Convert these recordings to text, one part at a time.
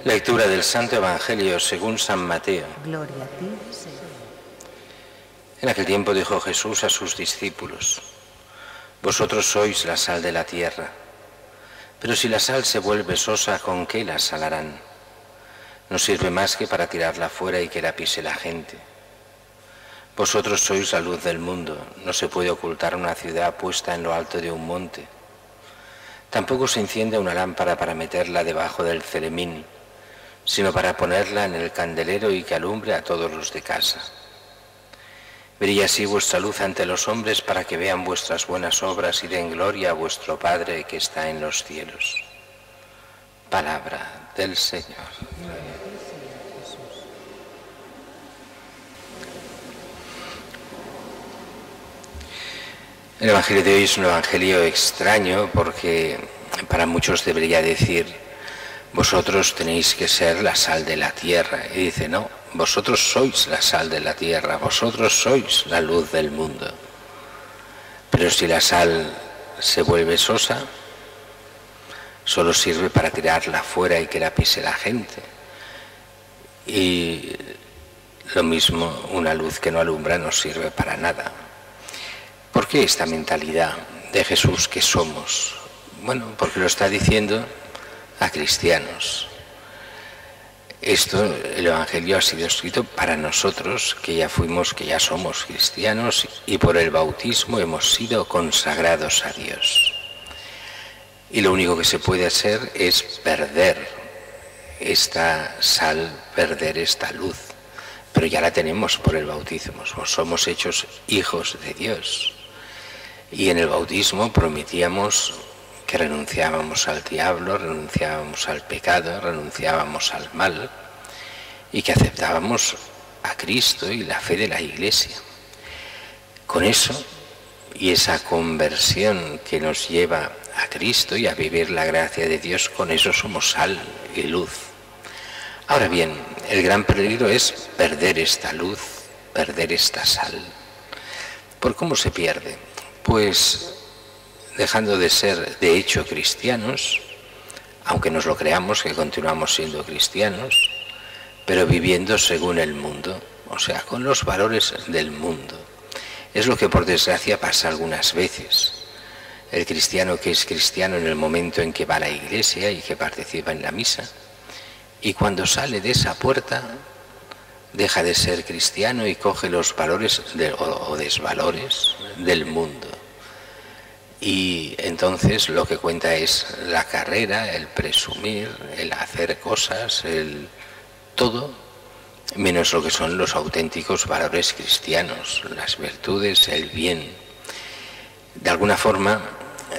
Lectura del Santo Evangelio según San Mateo. Gloria a ti, Señor. En aquel tiempo dijo Jesús a sus discípulos: Vosotros sois la sal de la tierra, pero si la sal se vuelve sosa, ¿con qué la salarán? No sirve más que para tirarla fuera y que la pise la gente. Vosotros sois la luz del mundo. No se puede ocultar una ciudad puesta en lo alto de un monte. Tampoco se enciende una lámpara para meterla debajo del celemín, sino para ponerla en el candelero y que alumbre a todos los de casa. Brille así vuestra luz ante los hombres para que vean vuestras buenas obras y den gloria a vuestro Padre que está en los cielos. Palabra del Señor. El Evangelio de hoy es un Evangelio extraño porque para muchos debería decir: vosotros tenéis que ser la sal de la tierra. Y dice: no, vosotros sois la sal de la tierra, vosotros sois la luz del mundo. Pero si la sal se vuelve sosa, solo sirve para tirarla fuera y que la pise la gente. Y lo mismo, una luz que no alumbra no sirve para nada. ¿Por qué esta mentalidad de Jesús que somos? Bueno, porque lo está diciendo a cristianos. El Evangelio ha sido escrito para nosotros, que ya somos cristianos y por el bautismo hemos sido consagrados a Dios. Y lo único que se puede hacer es perder esta sal, perder esta luz. Pero ya la tenemos por el bautismo, somos hechos hijos de Dios. Y en el bautismo prometíamos que renunciábamos al diablo, renunciábamos al pecado, renunciábamos al mal y que aceptábamos a Cristo y la fe de la Iglesia. Con eso y esa conversión que nos lleva a Cristo y a vivir la gracia de Dios, con eso somos sal y luz. Ahora bien, el gran peligro es perder esta luz, perder esta sal. ¿Por cómo se pierde? Pues dejando de ser de hecho cristianos, aunque nos lo creamos que continuamos siendo cristianos, pero viviendo según el mundo, o sea, con los valores del mundo. Es lo que por desgracia pasa algunas veces. El cristiano que es cristiano en el momento en que va a la iglesia y que participa en la misa, y cuando sale de esa puerta deja de ser cristiano y coge los valores o desvalores del mundo. Y entonces lo que cuenta es la carrera, el presumir, el hacer cosas, el todo, menos lo que son los auténticos valores cristianos, las virtudes, el bien. De alguna forma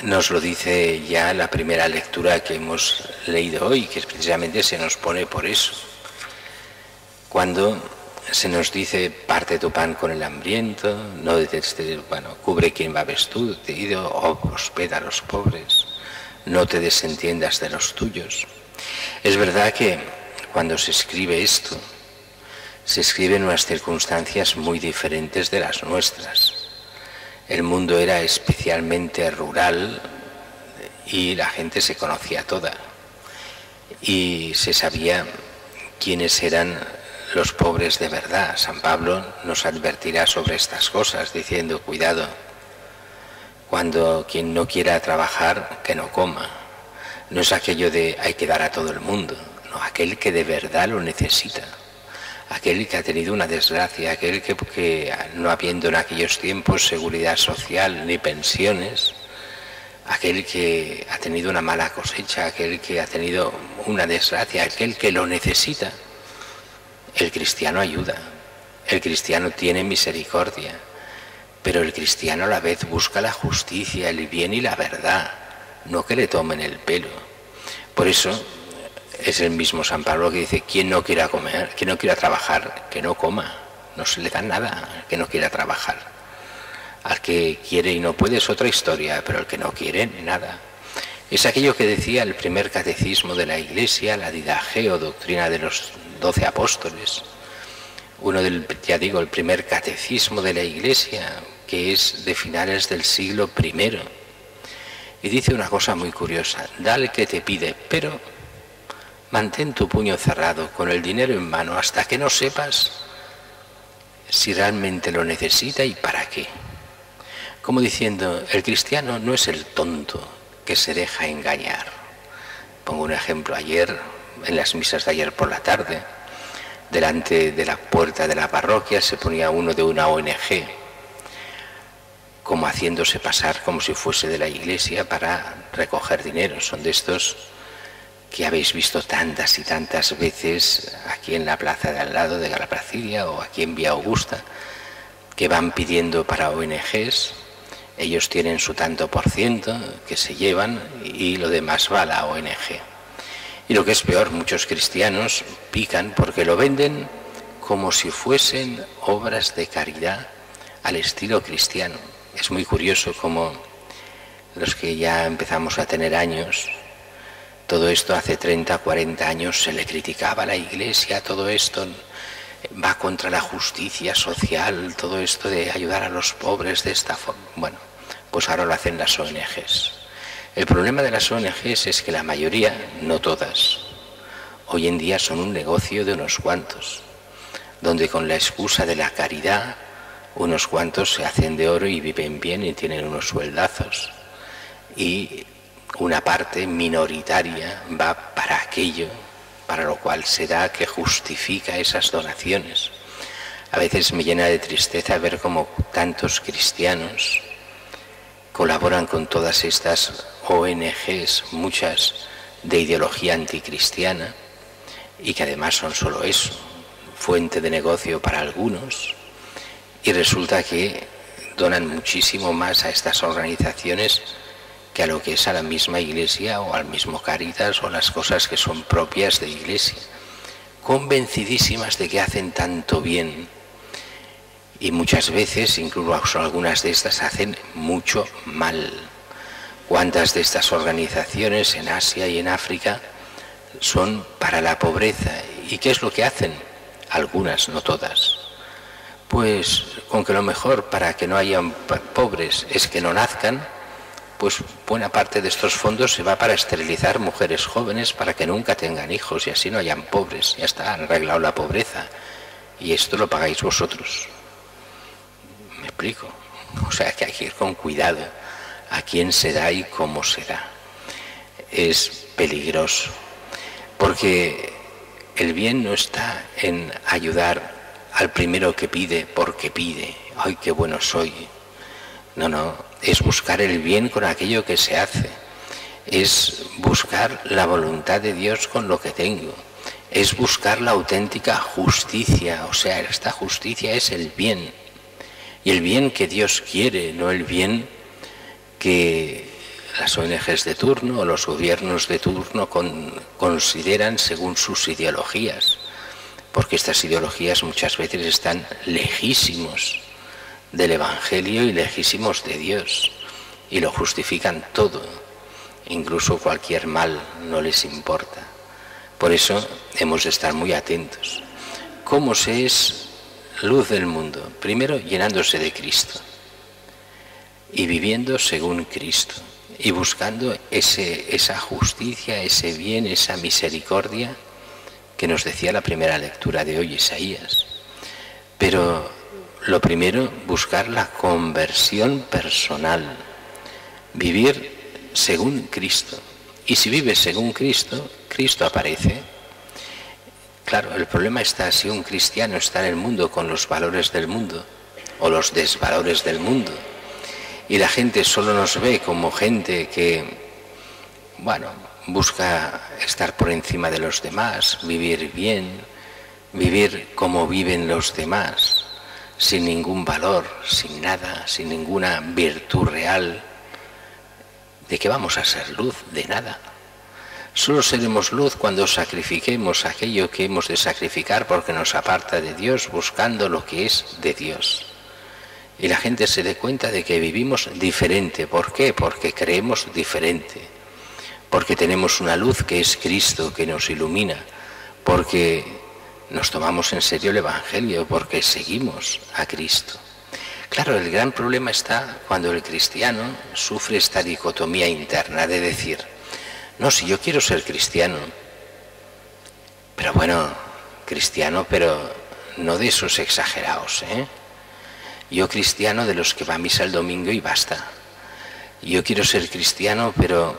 nos lo dice ya la primera lectura que hemos leído hoy, que precisamente se nos pone por eso. Cuando se nos dice: parte tu pan con el hambriento, no detestes, cubre quien va vestido, hospeda a los pobres, no te desentiendas de los tuyos. Es verdad que cuando se escribe esto, se escribe en unas circunstancias muy diferentes de las nuestras. El mundo era especialmente rural y la gente se conocía toda y se sabía quiénes eran los pobres de verdad. San Pablo nos advertirá sobre estas cosas diciendo: cuidado, cuando quien no quiera trabajar, que no coma. No es aquello de hay que dar a todo el mundo, no, aquel que de verdad lo necesita, aquel que ha tenido una desgracia, aquel que no habiendo en aquellos tiempos seguridad social ni pensiones, aquel que ha tenido una mala cosecha, aquel que ha tenido una desgracia, aquel que lo necesita. El cristiano ayuda, el cristiano tiene misericordia, pero el cristiano a la vez busca la justicia, el bien y la verdad, no que le tomen el pelo. Por eso es el mismo San Pablo que dice: quien no quiera comer, quien no quiera trabajar, que no coma, no se le da nada al que no quiera trabajar. Al que quiere y no puede es otra historia, pero el que no quiere, nada. Es aquello que decía el primer catecismo de la Iglesia, la Didageo, doctrina de los 12 apóstoles. El primer catecismo de la Iglesia, que es de finales del siglo I. Y dice una cosa muy curiosa: da al que te pide, pero Mantén tu puño cerrado con el dinero en mano hasta que no sepas si realmente lo necesita y para qué. Como diciendo, el cristiano no es el tonto que se deja engañar. Pongo un ejemplo. Ayer, en las misas de ayer por la tarde, delante de la puerta de la parroquia se ponía uno de una ONG, como haciéndose pasar como si fuese de la iglesia para recoger dinero. Son de estos que habéis visto tantas y tantas veces aquí en la plaza de al lado de Galaplacidia o aquí en Vía Augusta, que van pidiendo para ONGs. Ellos tienen su tanto por ciento que se llevan y lo demás va a la ONG. Y lo que es peor, muchos cristianos pican porque lo venden como si fuesen obras de caridad al estilo cristiano. Es muy curioso como los que ya empezamos a tener años, todo esto hace 30, 40 años se le criticaba a la Iglesia, todo esto va contra la justicia social, todo esto de ayudar a los pobres de esta forma. Bueno, pues ahora lo hacen las ONGs. El problema de las ONGs es que la mayoría, no todas, hoy en día son un negocio de unos cuantos, donde con la excusa de la caridad, unos cuantos se hacen de oro y viven bien y tienen unos sueldazos. Y una parte minoritaria va para aquello, para lo cual se da, que justifica esas donaciones. A veces me llena de tristeza ver cómo tantos cristianos colaboran con todas estas ONGs, muchas de ideología anticristiana, y que además son solo eso, fuente de negocio para algunos, y resulta que donan muchísimo más a estas organizaciones que a lo que es a la misma Iglesia o al mismo Cáritas o las cosas que son propias de Iglesia, convencidísimas de que hacen tanto bien. Y muchas veces, incluso algunas de estas, hacen mucho mal. ¿Cuántas de estas organizaciones en Asia y en África son para la pobreza? ¿Y qué es lo que hacen? Algunas, no todas. Pues con que lo mejor para que no hayan pobres es que no nazcan, pues buena parte de estos fondos se va para esterilizar mujeres jóvenes para que nunca tengan hijos y así no hayan pobres. Ya está, han arreglado la pobreza. Y esto lo pagáis vosotros. ¿Me explico? O sea que hay que ir con cuidado a quién se da y cómo se da. Es peligroso, porque el bien no está en ayudar al primero que pide porque pide. ¡Ay, qué bueno soy! No, no, es buscar el bien con aquello que se hace. Es buscar la voluntad de Dios con lo que tengo. Es buscar la auténtica justicia. O sea, esta justicia es el bien. Y el bien que Dios quiere, no el bien que las ONGs de turno o los gobiernos de turno consideran según sus ideologías. Porque estas ideologías muchas veces están lejísimos del Evangelio y lejísimos de Dios. Y lo justifican todo. Incluso cualquier mal no les importa. Por eso hemos de estar muy atentos. ¿Cómo se es luz del mundo? Primero, llenándose de Cristo y viviendo según Cristo y buscando esa justicia, ese bien, esa misericordia que nos decía la primera lectura de hoy, Isaías. Pero lo primero, buscar la conversión personal, vivir según Cristo. Y si vives según Cristo, Cristo aparece. Claro, el problema está si un cristiano está en el mundo con los valores del mundo o los desvalores del mundo y la gente solo nos ve como gente que, bueno, busca estar por encima de los demás, vivir bien, vivir como viven los demás, sin ningún valor, sin nada, sin ninguna virtud real. ¿De qué vamos a ser luz? De nada. Solo seremos luz cuando sacrifiquemos aquello que hemos de sacrificar porque nos aparta de Dios, buscando lo que es de Dios. Y la gente se dé cuenta de que vivimos diferente. ¿Por qué? Porque creemos diferente. Porque tenemos una luz que es Cristo, que nos ilumina. Porque nos tomamos en serio el Evangelio, porque seguimos a Cristo. Claro, el gran problema está cuando el cristiano sufre esta dicotomía interna de decir: no, si yo quiero ser cristiano, Pero bueno, cristiano, pero no de esos exagerados, ¿eh? Yo cristiano de los que va a misa el domingo y basta. Yo quiero ser cristiano, pero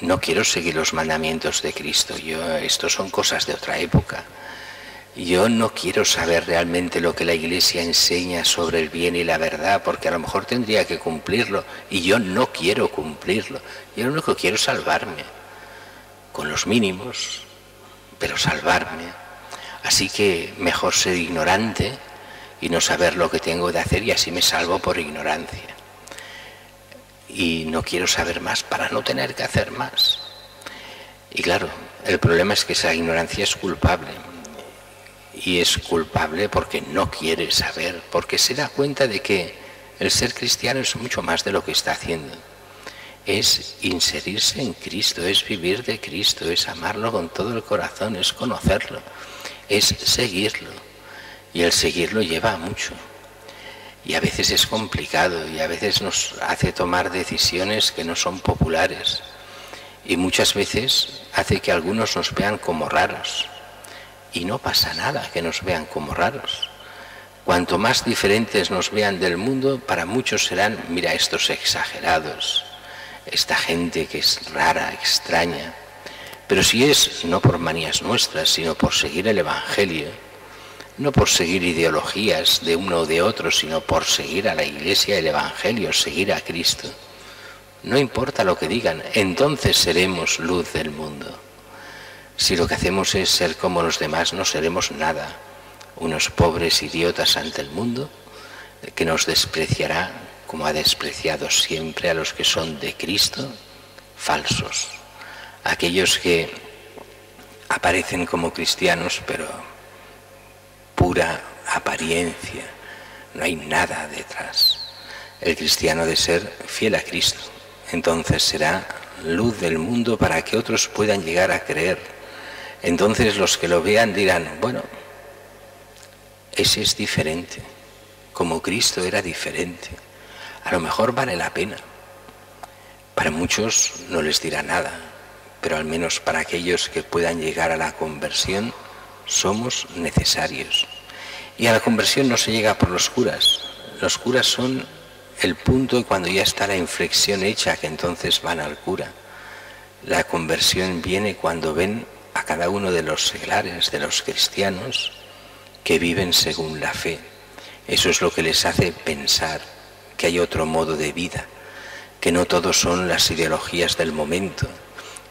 no quiero seguir los mandamientos de Cristo. Estos son cosas de otra época. Yo no quiero saber realmente lo que la Iglesia enseña sobre el bien y la verdad, porque a lo mejor tendría que cumplirlo, y yo no quiero cumplirlo. Yo lo único que quiero es salvarme, con los mínimos, pero salvarme. Así que mejor ser ignorante y no saber lo que tengo de hacer, y así me salvo por ignorancia. Y no quiero saber más para no tener que hacer más. Y claro, el problema es que esa ignorancia es culpable. Y es culpable porque no quiere saber, porque se da cuenta de que el ser cristiano es mucho más de lo que está haciendo. Es inserirse en Cristo, es vivir de Cristo, es amarlo con todo el corazón, es conocerlo, es seguirlo. Y el seguirlo lleva mucho. Y a veces es complicado, y a veces nos hace tomar decisiones que no son populares. Y muchas veces hace que algunos nos vean como raros. Y no pasa nada que nos vean como raros. Cuanto más diferentes nos vean del mundo, para muchos serán, mira, estos exagerados, esta gente que es rara, extraña. Pero si es no por manías nuestras, sino por seguir el Evangelio, no por seguir ideologías de uno o de otro, sino por seguir a la Iglesia, el Evangelio, seguir a Cristo. No importa lo que digan, entonces seremos luz del mundo. Si lo que hacemos es ser como los demás, no seremos nada, unos pobres idiotas ante el mundo, que nos despreciará como ha despreciado siempre a los que son de Cristo, falsos. Aquellos que aparecen como cristianos, pero pura apariencia, no hay nada detrás. El cristiano ha de ser fiel a Cristo, entonces será luz del mundo para que otros puedan llegar a creer. Entonces los que lo vean dirán, bueno, ese es diferente, como Cristo era diferente, a lo mejor vale la pena. Para muchos no les dirá nada, pero al menos para aquellos que puedan llegar a la conversión, somos necesarios. Y a la conversión no se llega por los curas son el punto cuando ya está la inflexión hecha, que entonces van al cura. La conversión viene cuando ven a cada uno de los seglares, de los cristianos, que viven según la fe. Eso es lo que les hace pensar que hay otro modo de vida, que no todos son las ideologías del momento,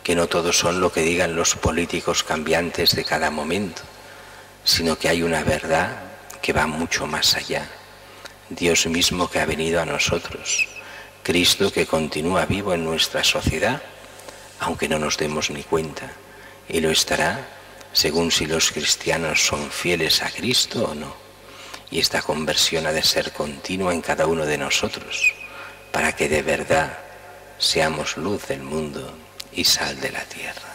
que no todos son lo que digan los políticos cambiantes de cada momento, sino que hay una verdad que va mucho más allá. Dios mismo que ha venido a nosotros, Cristo que continúa vivo en nuestra sociedad, aunque no nos demos ni cuenta. Y lo estará según si los cristianos son fieles a Cristo o no. Y esta conversión ha de ser continua en cada uno de nosotros, para que de verdad seamos luz del mundo y sal de la tierra.